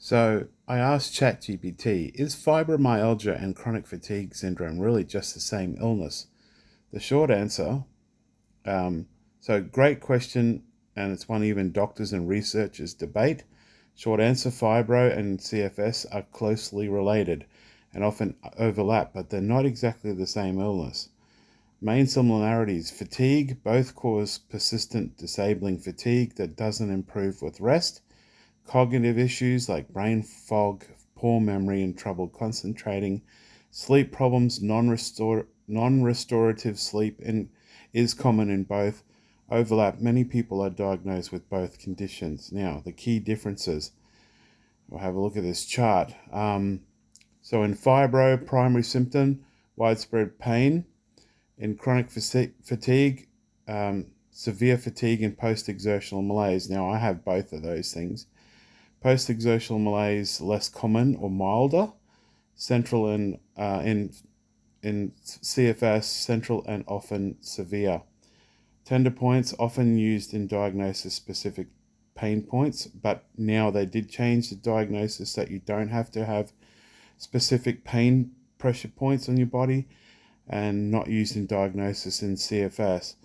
So I asked ChatGPT, is fibromyalgia and chronic fatigue syndrome really just the same illness? The short answer, um, so great question, and it's one even doctors and researchers debate. Short answer, fibro and CFS are closely related and often overlap, but they're not exactly the same illness. Main similarities, fatigue, both cause persistent disabling fatigue that doesn't improve with rest. Cognitive issues like brain fog, poor memory, and trouble concentrating. Sleep problems, non-restorative sleep is common in both. Overlap, many people are diagnosed with both conditions. Now, the key differences. We'll have a look at this chart. So in fibro, primary symptom, widespread pain. In chronic fatigue, severe fatigue and post-exertional malaise. Now, I have both of those things. Post-exertional malaise less common or milder. Central and in CFS, central and often severe. Tender points often used in diagnosis specific pain points, but now they did change the diagnosis that you don't have to have specific pain pressure points on your body and not used in diagnosis in CFS.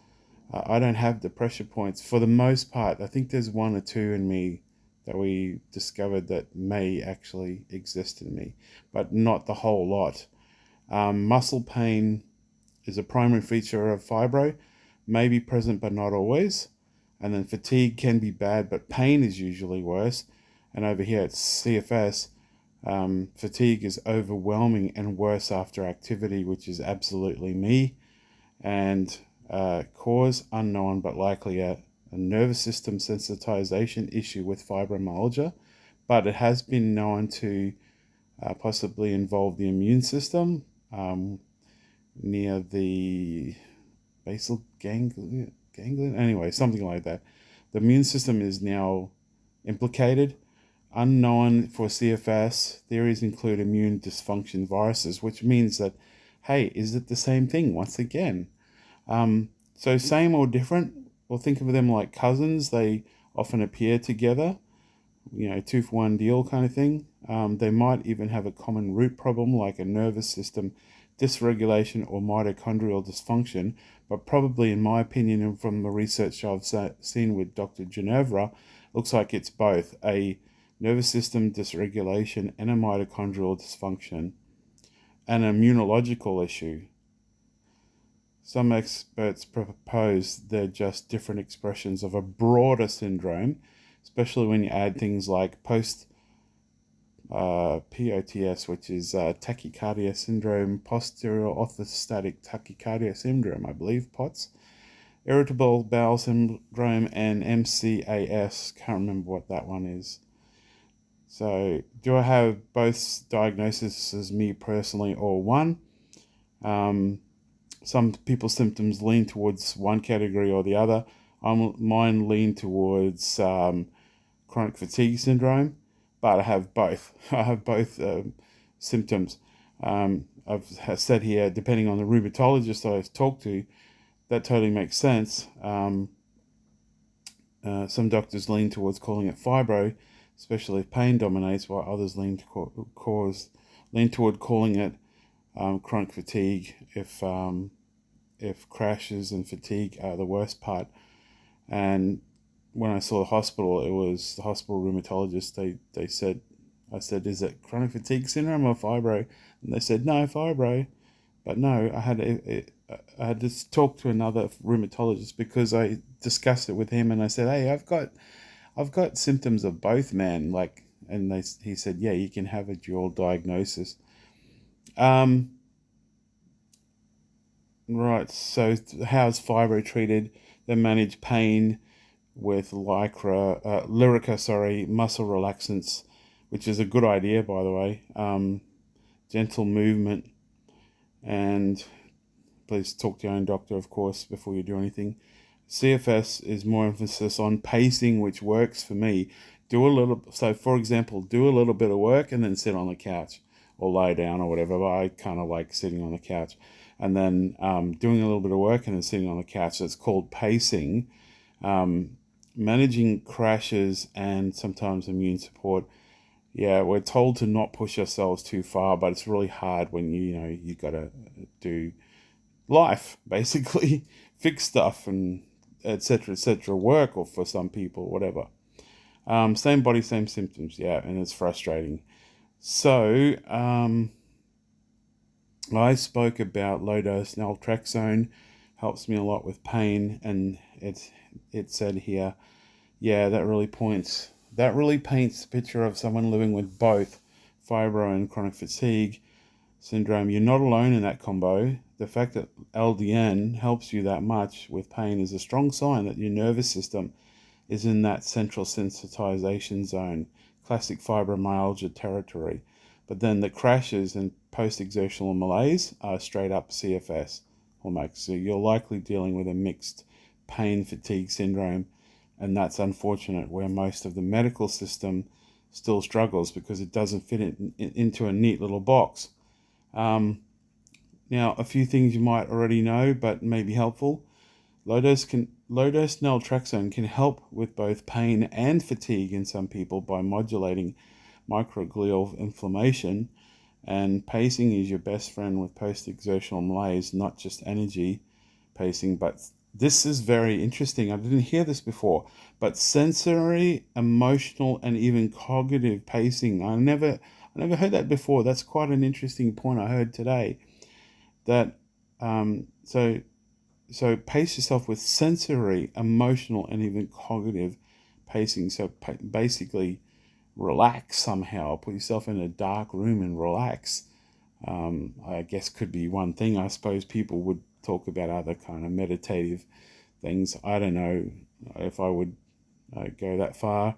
I don't have the pressure points for the most part. I think there's one or two in me that we discovered that may actually exist in me, but not the whole lot. Muscle pain is a primary feature of fibro, may be present but not always. And then fatigue can be bad, but pain is usually worse. And over here it's CFS. Fatigue is overwhelming and worse after activity, which is absolutely me. And cause unknown, but likely a nervous system sensitization issue with fibromyalgia, but it has been known to possibly involve the immune system near the basal ganglion. Anyway, something like that. The immune system is now implicated. Unknown for CFS, theories include immune dysfunction viruses, which means that, hey, is it the same thing once again? So same or different, or think of them like cousins. They often appear together, two for one deal kind of thing. They might even have a common root problem like a nervous system dysregulation or mitochondrial dysfunction, but probably, in my opinion, and from the research I've seen with Dr. Ginevra, looks like it's both a nervous system dysregulation and a mitochondrial dysfunction, and an immunological issue. Some experts propose they're just different expressions of a broader syndrome, especially when you add things like POTS, which is tachycardia syndrome, posterior orthostatic tachycardia syndrome, I believe, POTS, irritable bowel syndrome, and MCAS. Can't remember what that one is. So, do I have both diagnoses as me personally or one? Some people's symptoms lean towards one category or the other. Mine lean towards chronic fatigue syndrome, but I have both. I have both symptoms. I've said here, depending on the rheumatologist I talk to, that totally makes sense. Some doctors lean towards calling it fibro, especially if pain dominates, while others lean toward calling it chronic fatigue if crashes and fatigue are the worst part. And when I saw the hospital, it was the hospital rheumatologist. They said, I said, is it chronic fatigue syndrome or fibro? And they said, no, fibro. But no, I had to talk to another rheumatologist because I discussed it with him, and I said, hey, I've got symptoms of both, man. He said, yeah, you can have a dual diagnosis. Right, so how's fibro treated? They manage pain with Lyrica, muscle relaxants, which is a good idea, by the way. Gentle movement, and please talk to your own doctor, of course, before you do anything. CFS is more emphasis on pacing, which works for me. For example, do a little bit of work and then sit on the couch or lie down or whatever. But I kind of like sitting on the couch, and then doing a little bit of work and then sitting on the couch. So it's called pacing. Managing crashes and sometimes immune support. Yeah, we're told to not push ourselves too far, but it's really hard when you gotta do life basically, fix stuff and etc. Work, or for some people, whatever. Same body, same symptoms. Yeah, and it's frustrating. So I spoke about low dose naltrexone helps me a lot with pain, and it said here, yeah, that really paints the picture of someone living with both fibro and chronic fatigue syndrome. You're not alone in that combo. The fact that LDN helps you that much with pain is a strong sign that your nervous system is in that central sensitization zone, classic fibromyalgia territory. But then the crashes and post-exertional malaise are straight up CFS hallmarks. So you're likely dealing with a mixed pain fatigue syndrome, and that's unfortunate, where most of the medical system still struggles because it doesn't fit into a neat little box. Now, a few things you might already know, but may be helpful. Low-dose naltrexone can help with both pain and fatigue in some people by modulating microglial inflammation, and pacing is your best friend with post-exertional malaise, not just energy pacing, but this is very interesting. I didn't hear this before, but sensory, emotional, and even cognitive pacing. I never heard that before. That's quite an interesting point I heard today. That so pace yourself with sensory, emotional, and even cognitive pacing. So basically, relax somehow. Put yourself in a dark room and relax. I guess could be one thing. I suppose people would talk about other kind of meditative things. I don't know if I would go that far.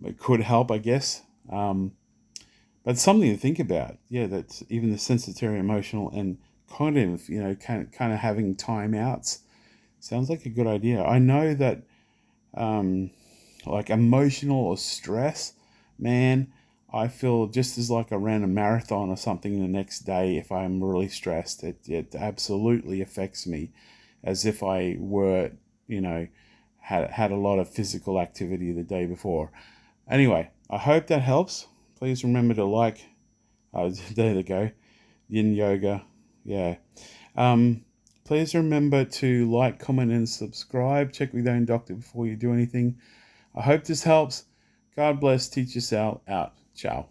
It could help, I guess. But something to think about. Yeah, that's even the sensory, emotional, and cognitive, kind of having timeouts sounds like a good idea. I know that like emotional or stress, man, I feel just as like I ran a marathon or something the next day. If I'm really stressed, it absolutely affects me as if I were, had a lot of physical activity the day before. Anyway, I hope that helps. Please remember to like, there they go, yin yoga. Yeah. Please remember to like, comment, and subscribe. Check with your own doctor before you do anything. I hope this helps. God bless. Teach us out. Ciao.